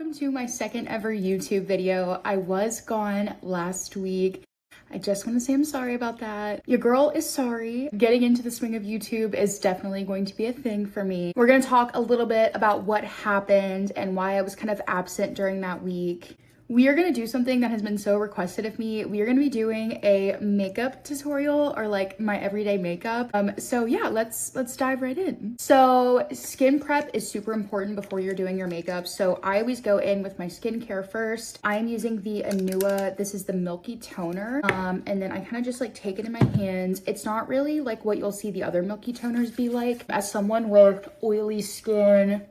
welcome to my second ever YouTube video. I was gone last week. I just want to say I'm sorry about that. Your girl is sorry. Getting into the swing of YouTube is definitely going to be a thing for me. We're going to talk a little bit about what happened and why I was kind of absent during that week. We are going to do something that has been so requested of me. We are going to be doing a makeup tutorial, or like my everyday makeup. So yeah, let's dive right in. So skin prep is super important before you're doing your makeup. So I always go in with my skincare first. I am using the Anua. This is the Milky Toner. And then I kind of just like take it in my hands. It's not really like what you'll see the other Milky Toners be like. As someone with oily skin,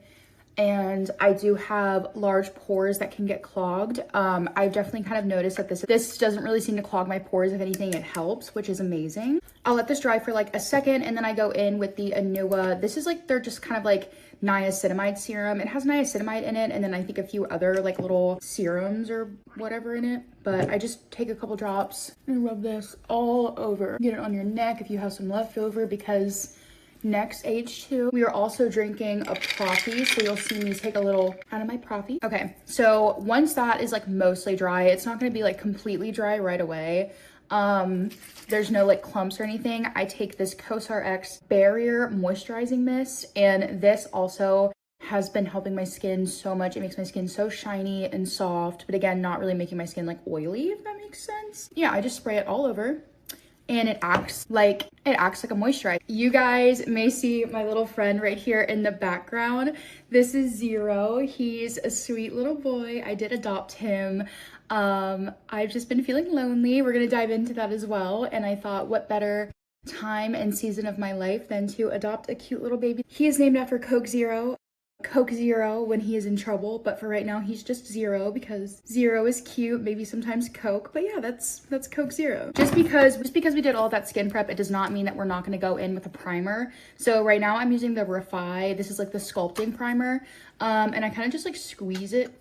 and I do have large pores that can get clogged. I've definitely kind of noticed that this doesn't really seem to clog my pores. If anything, it helps, which is amazing. I'll let this dry for like a second, and then I go in with the Anua. This is like, they're just kind of like niacinamide serum. It has niacinamide in it, and then I think a few other like little serums or whatever in it. But I just take a couple drops and rub this all over. Get it on your neck if you have some leftover, because next, H2, we are also drinking a Profi, so you'll see me take a little out of my Profi. Okay, so once that is like mostly dry, it's not going to be like completely dry right away. There's no like clumps or anything. I take this COSRX Barrier Moisturizing Mist, and this also has been helping my skin so much. It makes my skin so shiny and soft, but again, not really making my skin like oily, if that makes sense. Yeah, I just spray it all over. And it acts like a moisturizer. You guys may see my little friend right here in the background. This is Zero. He's a sweet little boy. I did adopt him. I've just been feeling lonely. We're gonna dive into that as well. And I thought, what better time and season of my life than to adopt a cute little baby. He is named after Coke Zero. Coke Zero when he is in trouble, but for right now he's just Zero because Zero is cute, maybe sometimes Coke, but yeah, that's Coke Zero. Just because we did all that skin prep, it does not mean that we're not going to go in with a primer. So right now I'm using the Refi. This is like the sculpting primer, and I kind of just like squeeze it.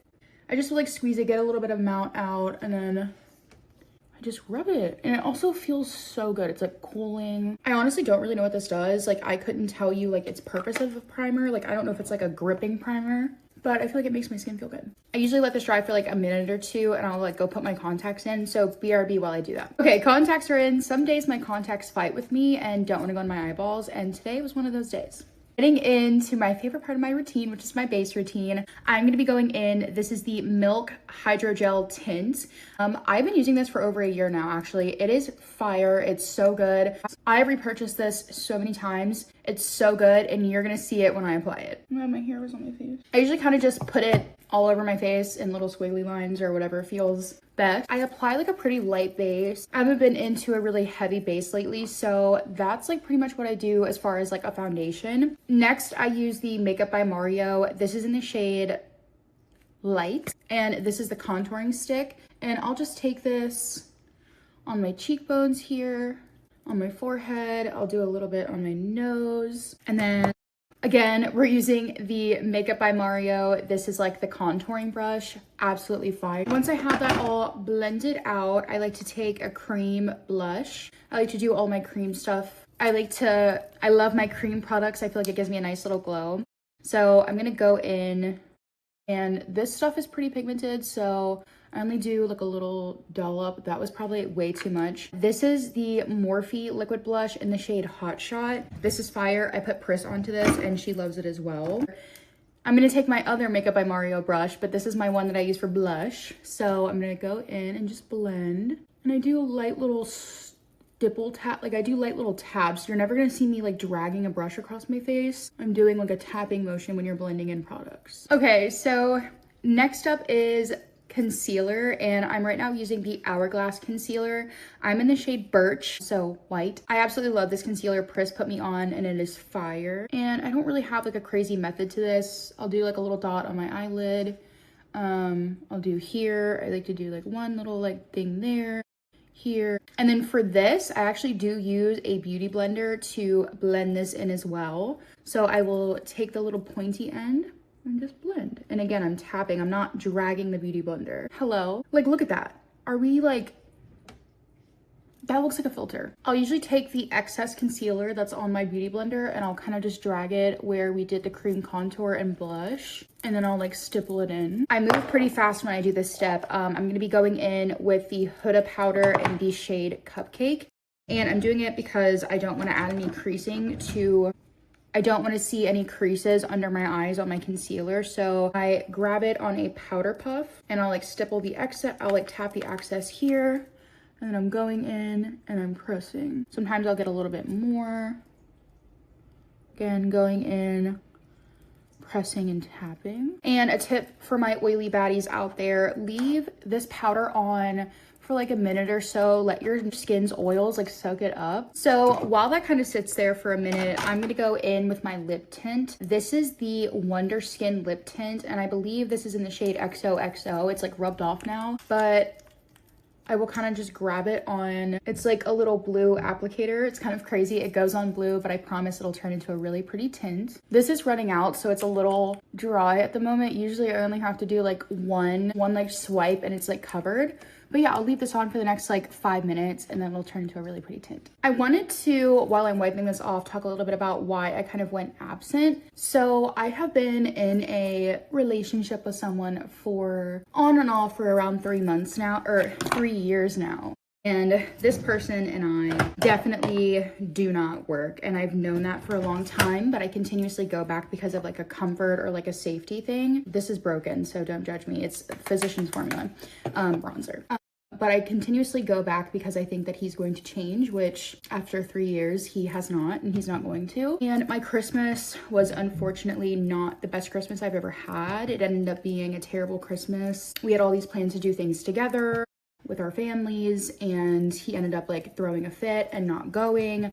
I just like squeeze it, get a little bit of amount out, and then I just rub it, and it also feels so good. It's like cooling. I honestly don't really know what this does. Like, I couldn't tell you like its purpose of a primer. Like, I don't know if it's like a gripping primer, but I feel like it makes my skin feel good. I usually let this dry for like a minute or two, and I'll like go put my contacts in. So BRB while I do that. Okay, contacts are in. Some days my contacts fight with me and don't want to go in my eyeballs, and today was one of those days. Getting into my favorite part of my routine, which is my base routine, I'm going to be going in. This is the Milk Hydrogel Tint. I've been using this for over a year now, actually. It is fire. It's so good. I have repurchased this so many times. It's so good, and you're going to see it when I apply it. My hair was on my face. I usually kind of just put it all over my face in little squiggly lines or whatever feels best. I apply like a pretty light base. I haven't been into a really heavy base lately, so that's like pretty much what I do as far as like a foundation. Next, I use the Makeup by Mario. This is in the shade Light, and this is the contouring stick. And I'll just take this on my cheekbones here, on my forehead. I'll do a little bit on my nose, and then again, we're using the Makeup by Mario. This is like the contouring brush. Absolutely fine. Once I have that all blended out, I like to take a cream blush. I like to do all my cream stuff. I love my cream products. I feel like it gives me a nice little glow. So I'm gonna go in, and this stuff is pretty pigmented, so I only do like a little dollop. That was probably way too much. This is the Morphe liquid blush in the shade Hot Shot. This is fire. I put Pris onto this, and she loves it as well. I'm gonna take my other Makeup by Mario brush, but this is my one that I use for blush. So I'm gonna go in and just blend. And I do a light little stipple tap, like I do light little taps. You're never gonna see me like dragging a brush across my face. I'm doing like a tapping motion when you're blending in products. Okay, so next up is concealer, and I'm right now using the Hourglass concealer. I'm in the shade Birch, so white. I absolutely love this concealer. Pris put me on, and it is fire. And I don't really have like a crazy method to this. I'll do like a little dot on my eyelid. I'll do here. I like to do like one little like thing there, here. And then for this, I actually do use a beauty blender to blend this in as well. So I will take the little pointy end and just blend. And again, I'm tapping. I'm not dragging the beauty blender. Hello. Like, look at that. Are we like That looks like a filter. I'll usually take the excess concealer that's on my beauty blender and I'll kind of just drag it where we did the cream contour and blush. And then I'll like stipple it in. I move pretty fast when I do this step. I'm gonna be going in with the Huda powder in the shade Cupcake. And I'm doing it because I don't wanna add any creasing to, I don't wanna see any creases under my eyes on my concealer. So I grab it on a powder puff and I'll like stipple the excess, I'll like tap the excess here. And then I'm going in and I'm pressing. Sometimes I'll get a little bit more. Again, going in, pressing and tapping. And a tip for my oily baddies out there, leave this powder on for like a minute or so. Let your skin's oils like soak it up. So while that kind of sits there for a minute, I'm gonna go in with my lip tint. This is the Wonder Skin lip tint, and I believe this is in the shade XOXO. It's like rubbed off now, but I will kind of just grab it on, it's like a little blue applicator. It's kind of crazy. It goes on blue, but I promise it'll turn into a really pretty tint. This is running out, so it's a little dry at the moment. Usually I only have to do like one like swipe and it's like covered. But yeah, I'll leave this on for the next like 5 minutes and then it'll turn into a really pretty tint. I wanted to, while I'm wiping this off, talk a little bit about why I kind of went absent. So I have been in a relationship with someone for on and off for around 3 months now, or 3 years now. And this person and I definitely do not work. And I've known that for a long time, but I continuously go back because of like a comfort or like a safety thing. This is broken, so don't judge me. It's Physicians Formula bronzer. But I continuously go back because I think that he's going to change, which after 3 years, he has not, and he's not going to. And my Christmas was unfortunately not the best Christmas I've ever had. It ended up being a terrible Christmas. We had all these plans to do things together with our families, and he ended up like throwing a fit and not going.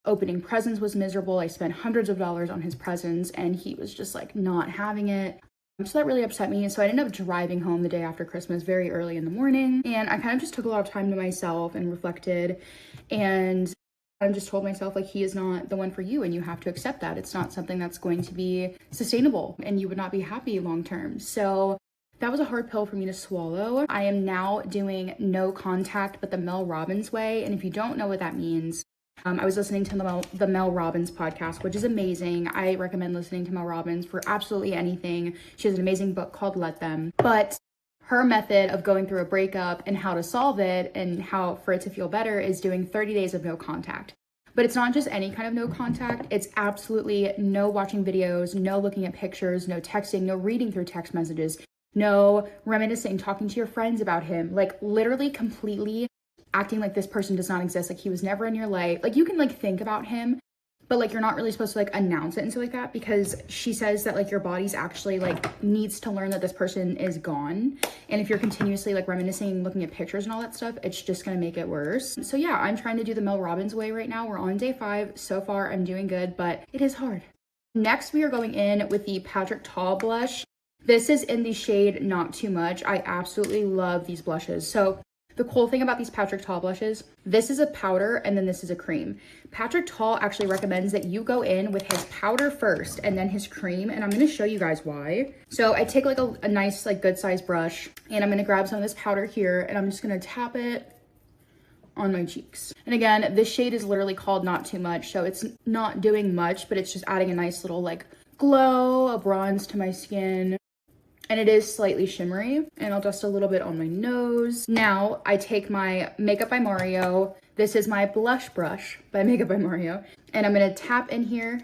Opening presents was miserable. I spent hundreds of dollars on his presents and he was just like not having it. So that really upset me. So I ended up driving home the day after Christmas very early in the morning. And I kind of just took a lot of time to myself and reflected. And I just told myself like, he is not the one for you and you have to accept that. It's not something that's going to be sustainable and you would not be happy long term. So that was a hard pill for me to swallow. I am now doing no contact, but the Mel Robbins way. And if you don't know what that means, I was listening to the Mel Robbins podcast, which is amazing. I recommend listening to Mel Robbins for absolutely anything. She has an amazing book called Let Them. But her method of going through a breakup and how to solve it and how for it to feel better is doing 30 days of no contact. But it's not just any kind of no contact. It's absolutely no watching videos, no looking at pictures, no texting, no reading through text messages, no reminiscing, talking to your friends about him, like literally completely acting like this person does not exist, like he was never in your life. Like you can like think about him, but like you're not really supposed to like announce it and stuff like that, because she says that like your body's actually like needs to learn that this person is gone. And if you're continuously like reminiscing, looking at pictures and all that stuff, it's just gonna make it worse. So yeah, I'm trying to do the Mel Robbins way right now. We're on day 5. So far I'm doing good, but it is hard. Next, we are going in with the Patrick Ta blush. This is in the shade Not Too Much. I absolutely love these blushes. So the cool thing about these Patrick Ta blushes, this is a powder and then this is a cream. Patrick Ta actually recommends that you go in with his powder first and then his cream, and I'm gonna show you guys why. So I take like a nice like good sized brush and I'm gonna grab some of this powder here and I'm just gonna tap it on my cheeks. And again, this shade is literally called Not Too Much, so it's not doing much, but it's just adding a nice little like glow, a bronze to my skin. And it is slightly shimmery, and I'll dust a little bit on my nose. Now I take my Makeup by Mario. This is my blush brush by Makeup by Mario. And I'm gonna tap in here,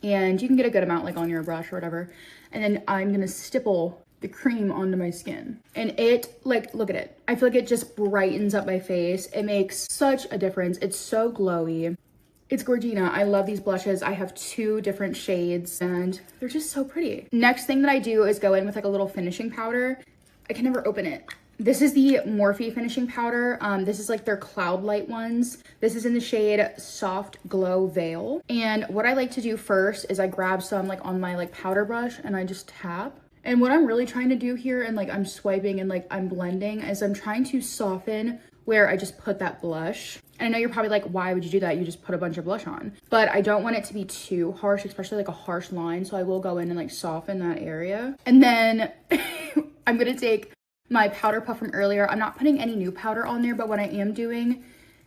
and you can get a good amount like on your brush or whatever. And then I'm gonna stipple the cream onto my skin. And it, like, look at it. I feel like it just brightens up my face. It makes such a difference. It's so glowy. It's Gorgina. I love these blushes. I have 2 different shades and they're just so pretty. Next thing that I do is go in with like a little finishing powder. I can never open it. This is the Morphe finishing powder. This is like their Cloud Light ones. This is in the shade Soft Glow Veil. And what I like to do first is I grab some like on my like powder brush and I just tap. And what I'm really trying to do here, and like I'm swiping and like I'm blending, is I'm trying to soften where I just put that blush. And I know you're probably like, why would you do that? You just put a bunch of blush on. But I don't want it to be too harsh, especially like a harsh line. So I will go in and like soften that area. And then I'm gonna take my powder puff from earlier. I'm not putting any new powder on there, but what I am doing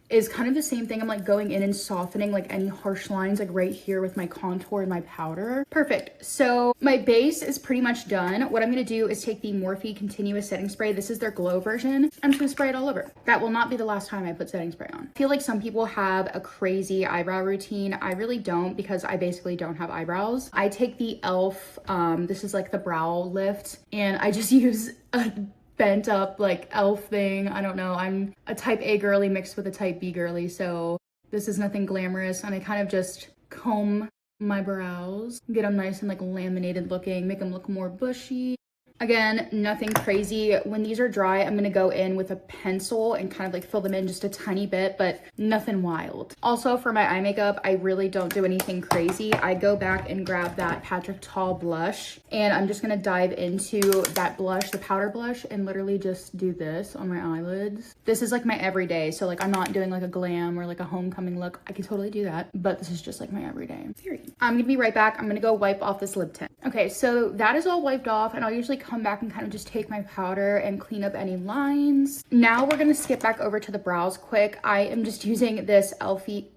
is kind of the same thing. I'm like going in and softening like any harsh lines like right here with my contour and my powder. Perfect. So my base is pretty much done. What I'm gonna do is take the Morphe Continuous Setting Spray. This is their glow version. I'm just gonna spray it all over. That will not be the last time I put setting spray on. I feel like some people have a crazy eyebrow routine. I really don't, because I basically don't have eyebrows. I take the e.l.f. This is like the brow lift, and I just use a bent up like e.l.f. thing. I don't know. I'm a type A girly mixed with a type B girly, so this is nothing glamorous. And I kind of just comb my brows, get them nice and like laminated looking, make them look more bushy. Again, nothing crazy. When these are dry, I'm gonna go in with a pencil and kind of like fill them in just a tiny bit, but nothing wild. Also for my eye makeup, I really don't do anything crazy. I go back and grab that Patrick Tall blush, and I'm just gonna dive into that blush, the powder blush, and literally just do this on my eyelids. This is like my everyday, so like I'm not doing like a glam or like a homecoming look. I can totally do that, but this is just like my everyday. Period. I'm gonna be right back. I'm gonna go wipe off this lip tint. Okay, so that is all wiped off, and I'll usually come back and kind of just take my powder and clean up any lines. Now we're gonna skip back over to the brows quick. I am just using this Elfie.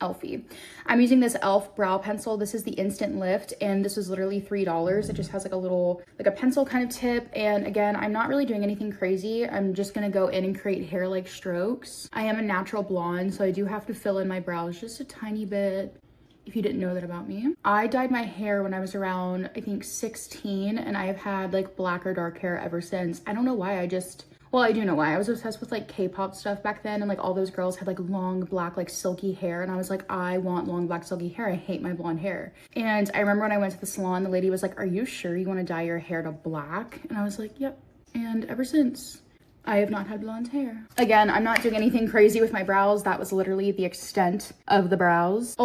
I'm using this e.l.f. brow pencil. This is the Instant Lift, and this is literally $3. It just has like a little, like a pencil kind of tip. And again, I'm not really doing anything crazy. I'm just gonna go in and create hair-like strokes. I am a natural blonde, so I do have to fill in my brows just a tiny bit, if you didn't know that about me. I dyed my hair when I was around, I think 16, and I have had like black or dark hair ever since. I don't know why, well, I do know why. I was obsessed with like K-pop stuff back then, and like all those girls had like long black like silky hair, and I was like, I want long black silky hair. I hate my blonde hair. And I remember when I went to the salon, the lady was like, are you sure you want to dye your hair to black? And I was like, yep. And ever since, I have not had blonde hair. Again, I'm not doing anything crazy with my brows. That was literally the extent of the brows.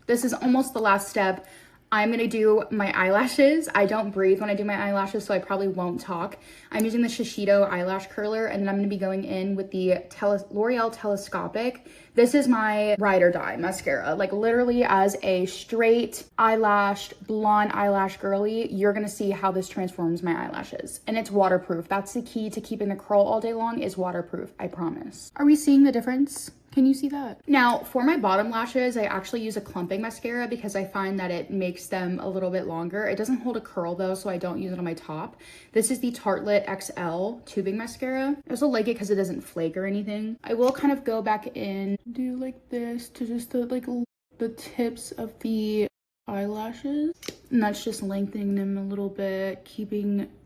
This is almost the last step. I'm gonna do my eyelashes. I don't breathe when I do my eyelashes, so I probably won't talk. I'm using the Shiseido eyelash curler, and then I'm gonna be going in with the L'Oreal Telescopic. This is my ride or die mascara. Like literally, as a straight eyelashed blonde eyelash girly, you're gonna see how this transforms my eyelashes. And it's waterproof. That's the key to keeping the curl all day long, is waterproof, I promise. Are we seeing the difference? Can you see that? Now, for my bottom lashes, I actually use a clumping mascara because I find that it makes them a little bit longer. It doesn't hold a curl though, so I don't use it on my top. This is the Tartelette XL tubing mascara. I also like it because it doesn't flake or anything. I will kind of go back in, do like this to just the tips of the eyelashes, and that's just lengthening them a little bit,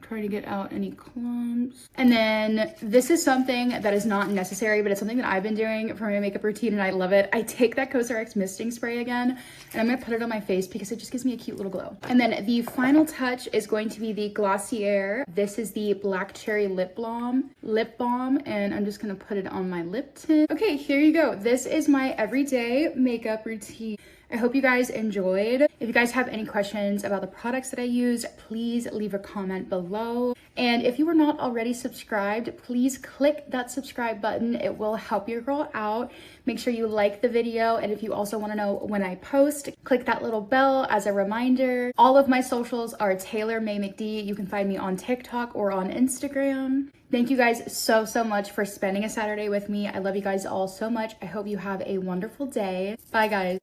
trying to get out any clumps. And then this is something that is not necessary, but it's something that I've been doing for my makeup routine, and I love it. I take that COSRX misting spray again, and I'm gonna put it on my face because it just gives me a cute little glow. And then the final touch is going to be the Glossier. This is the Black Cherry Lip Balm, and I'm just gonna put it on my lip tint. Okay, here you go. This is my everyday makeup routine. I hope you guys enjoyed. If you guys have any questions about the products that I used, please leave a comment below. And if you are not already subscribed, please click that subscribe button. It will help your girl out. Make sure you like the video. And if you also want to know when I post, click that little bell as a reminder. All of my socials are Taylor May McD. You can find me on TikTok or on Instagram. Thank you guys so much for spending a Saturday with me. I love you guys all so much. I hope you have a wonderful day. Bye guys.